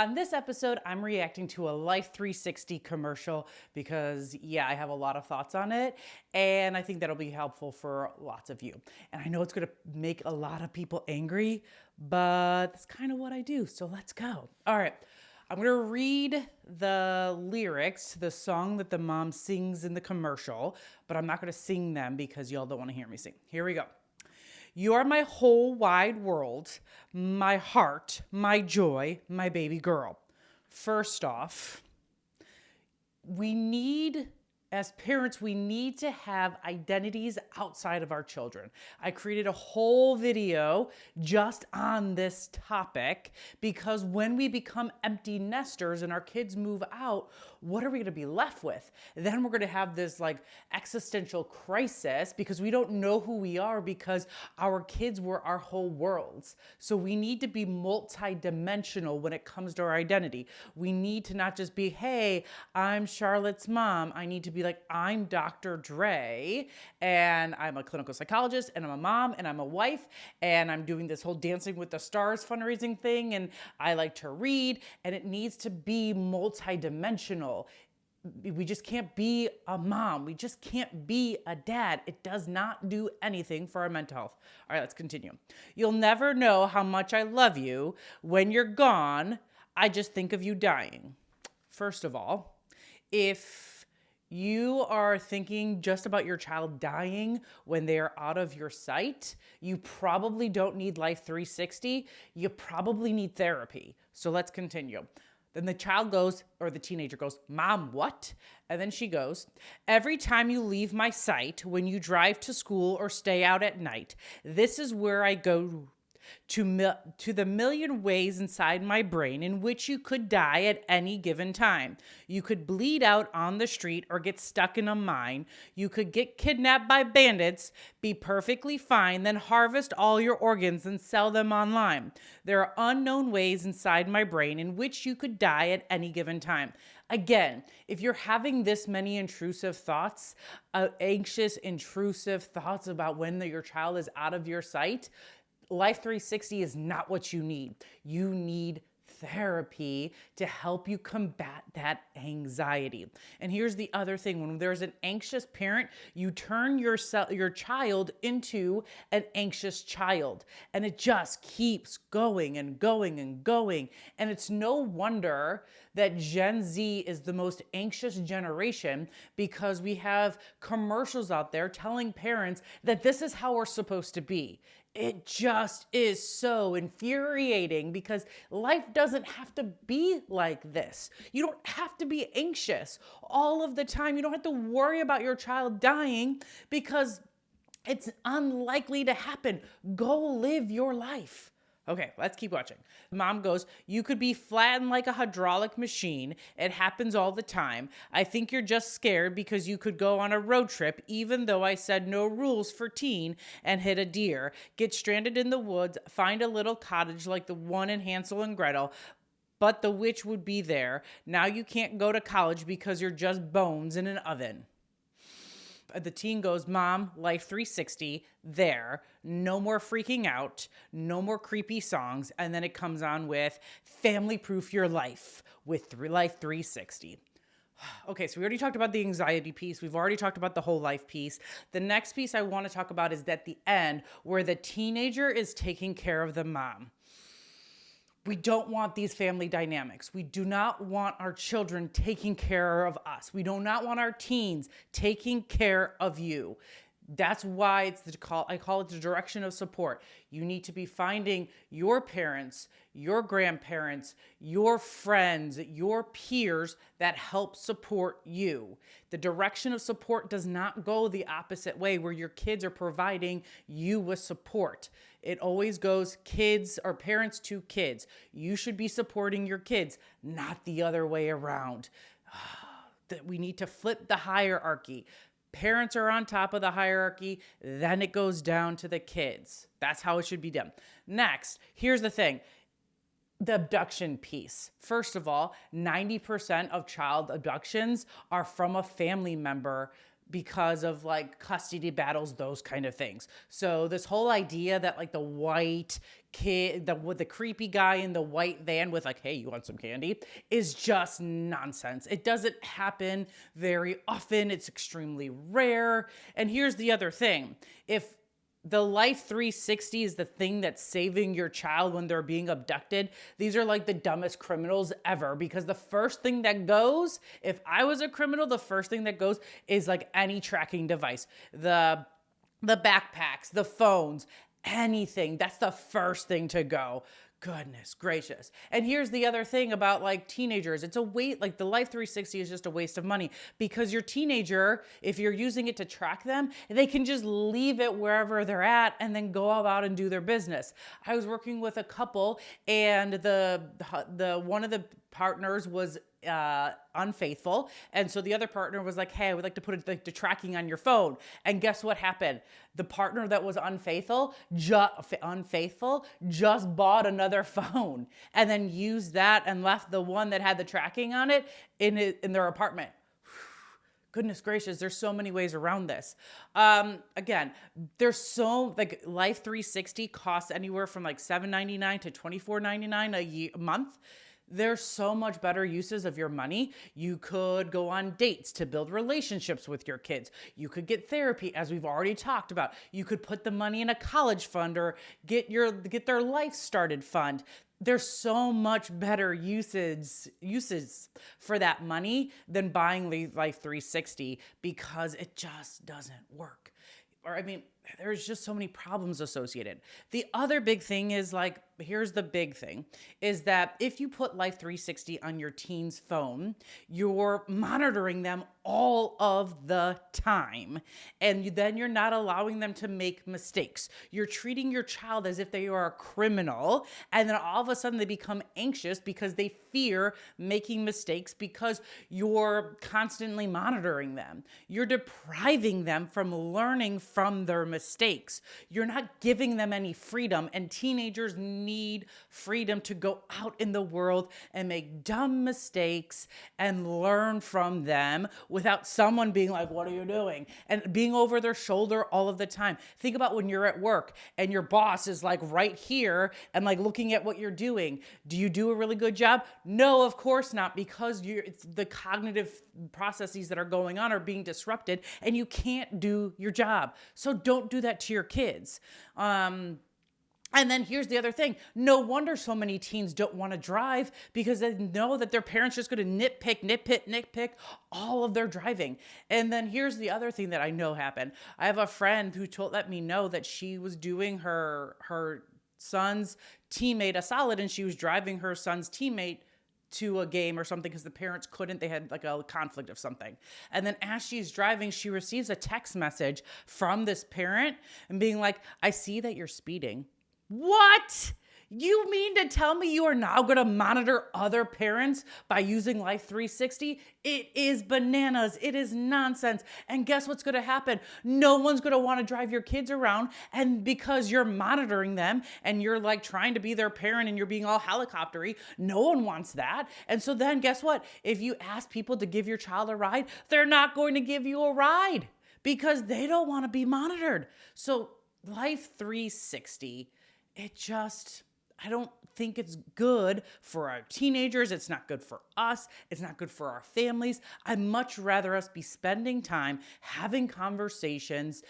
On this episode, I'm reacting to a Life360 commercial because, yeah, I have a lot of thoughts on it, and I think that'll be helpful for lots of you. And I know it's going to make a lot of people angry, but that's kind of what I do, so let's go. All right. I'm going to read the lyrics to the song that the mom sings in the commercial, but I'm not going to sing them because y'all don't want to hear me sing. Here we go. You are my whole wide world, my heart, my joy, my baby girl. First off, as parents, we need to have identities outside of our children. I created a whole video just on this topic because when we become empty nesters and our kids move out, what are we going to be left with? Then we're going to have this like existential crisis because we don't know who we are because our kids were our whole worlds. So we need to be multidimensional when it comes to our identity. We need to not just be, hey, I'm Charlotte's mom. I need to be like, I'm Dr. Dre, and I'm a clinical psychologist, and I'm a mom, and I'm a wife, and I'm doing this whole Dancing with the Stars fundraising thing, and I like to read, and it needs to be multidimensional. We just can't be a mom. We just can't be a dad. It does not do anything for our mental health. All right, let's continue. You'll never know how much I love you. When you're gone, I just think of you dying. First of all, if you are thinking just about your child dying when they are out of your sight, you probably don't need Life360. You probably need therapy. So let's continue. Then the child goes, or the teenager goes, Mom, what? And then she goes, every time you leave my sight, when you drive to school or stay out at night, this is where I go to the million ways inside my brain in which you could die at any given time. You could bleed out on the street or get stuck in a mine. You could get kidnapped by bandits, be perfectly fine, then harvest all your organs and sell them online. There are unknown ways inside my brain in which you could die at any given time. Again, if you're having this many intrusive thoughts, anxious, intrusive thoughts about when your child is out of your sight, Life360 is not what you need. You need therapy to help you combat that anxiety. And here's the other thing. When there's an anxious parent, you turn your child into an anxious child. And it just keeps going and going and going. And it's no wonder that Gen Z is the most anxious generation because we have commercials out there telling parents that this is how we're supposed to be. It just is so infuriating because life doesn't have to be like this. You don't have to be anxious all of the time. You don't have to worry about your child dying because it's unlikely to happen. Go live your life. Okay, let's keep watching. Mom goes, you could be flattened like a hydraulic machine. It happens all the time. I think you're just scared because you could go on a road trip, even though I said no rules for teen, and hit a deer, get stranded in the woods, find a little cottage like the one in Hansel and Gretel, but the witch would be there. Now you can't go to college because you're just bones in an oven. The teen goes, Mom, Life360, there. No more freaking out. No more creepy songs. And then it comes on with family proof your life with Life360. Okay, so we already talked about the anxiety piece. We've already talked about the whole life piece. The next piece I want to talk about is at the end where the teenager is taking care of the mom. We don't want these family dynamics. We do not want our children taking care of us. We do not want our teens taking care of you. That's why I call it the direction of support. You need to be finding your parents, your grandparents, your friends, your peers that help support you. The direction of support does not go the opposite way where your kids are providing you with support. It always goes kids or parents to kids. You should be supporting your kids, not the other way around. That we need to flip the hierarchy. Parents are on top of the hierarchy, then it goes down to the kids. That's how it should be done. Next, here's the thing. The abduction piece. First of all, 90% of child abductions are from a family member because of like custody battles, those kind of things. So this whole idea that like the white kid, with the creepy guy in the white van with like, hey, you want some candy, is just nonsense. It doesn't happen very often. It's extremely rare. And here's the other thing. If the Life360 is the thing that's saving your child when they're being abducted, these are like the dumbest criminals ever, because the first thing that goes, if I was a criminal, the first thing that goes is like any tracking device, the backpacks, the phones, anything. That's the first thing to go. Goodness gracious. And here's the other thing about like teenagers. It's a waste, like the Life360 is just a waste of money, because your teenager, if you're using it to track them, they can just leave it wherever they're at and then go about and do their business. I was working with a couple, and the one of the partners was unfaithful, and so the other partner was like, hey, I would like to put the tracking on your phone. And guess what happened? The partner that was unfaithful just bought another phone and then used that and left the one that had the tracking on it in their apartment. Goodness gracious, there's so many ways around this. Again, there's so, like, Life360 costs anywhere from like $7.99 to $24.99 a month. There's so much better uses of your money. You could go on dates to build relationships with your kids. You could get therapy, as we've already talked about. You could put the money in a college fund or get their life started fund. There's so much better uses for that money than buying Life360, because it just doesn't work. Or, I mean, there's just so many problems associated. The other big thing is, like, here's the big thing, is that if you put Life360 on your teen's phone, you're monitoring them all of the time. And then you're not allowing them to make mistakes. You're treating your child as if they are a criminal. And then all of a sudden they become anxious because they fear making mistakes, because you're constantly monitoring them. You're depriving them from learning from their mistakes. You're not giving them any freedom, and teenagers need freedom to go out in the world and make dumb mistakes and learn from them without someone being like, what are you doing? And being over their shoulder all of the time. Think about when you're at work and your boss is like right here and like looking at what you're doing. Do you do a really good job? No, of course not, because it's the cognitive processes that are going on are being disrupted and you can't do your job. So don't do that to your kids. And then here's the other thing. No wonder so many teens don't want to drive, because they know that their parents just going to nitpick all of their driving. And then here's the other thing that I know happened. I have a friend who let me know that she was doing her son's teammate a solid, and she was driving her son's teammate to a game or something because the parents couldn't. They had like a conflict of something. And then as she's driving, she receives a text message from this parent and being like, I see that you're speeding. What? You mean to tell me you are now going to monitor other parents by using Life360? It is bananas. It is nonsense. And guess what's going to happen? No one's going to want to drive your kids around. And because you're monitoring them and you're like trying to be their parent and you're being all helicoptery, no one wants that. And so then guess what? If you ask people to give your child a ride, they're not going to give you a ride because they don't want to be monitored. So Life360, I don't think it's good for our teenagers. It's not good for us. It's not good for our families. I'd much rather us be spending time having conversations,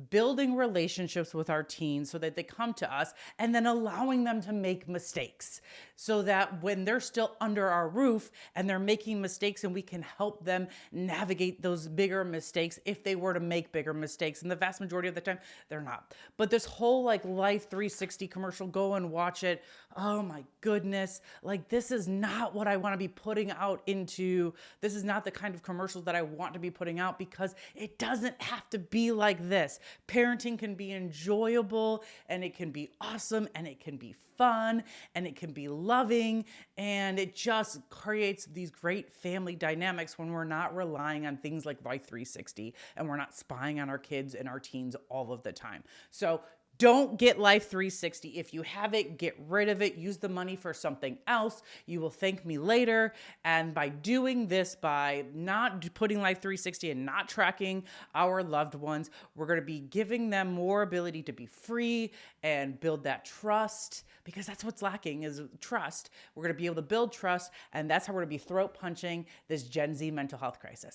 building relationships with our teens so that they come to us, and then allowing them to make mistakes so that when they're still under our roof and they're making mistakes, and we can help them navigate those bigger mistakes if they were to make bigger mistakes. And the vast majority of the time, they're not. But this whole like Life360 commercial, go and watch it. Oh my goodness. Like, this is not what I want to be putting out into. This is not the kind of commercials that I want to be putting out, because it doesn't have to be like this. Parenting can be enjoyable, and it can be awesome, and it can be fun, and it can be loving, and it just creates these great family dynamics when we're not relying on things like Life360 and we're not spying on our kids and our teens all of the time. So Don't get Life 360. If you have it, get rid of it. Use the money for something else. You will thank me later. And by doing this, by not putting Life 360 and not tracking our loved ones, we're going to be giving them more ability to be free and build that trust, because that's what's lacking is trust. We're going to be able to build trust, and that's how we're going to be throat punching this Gen Z mental health crisis.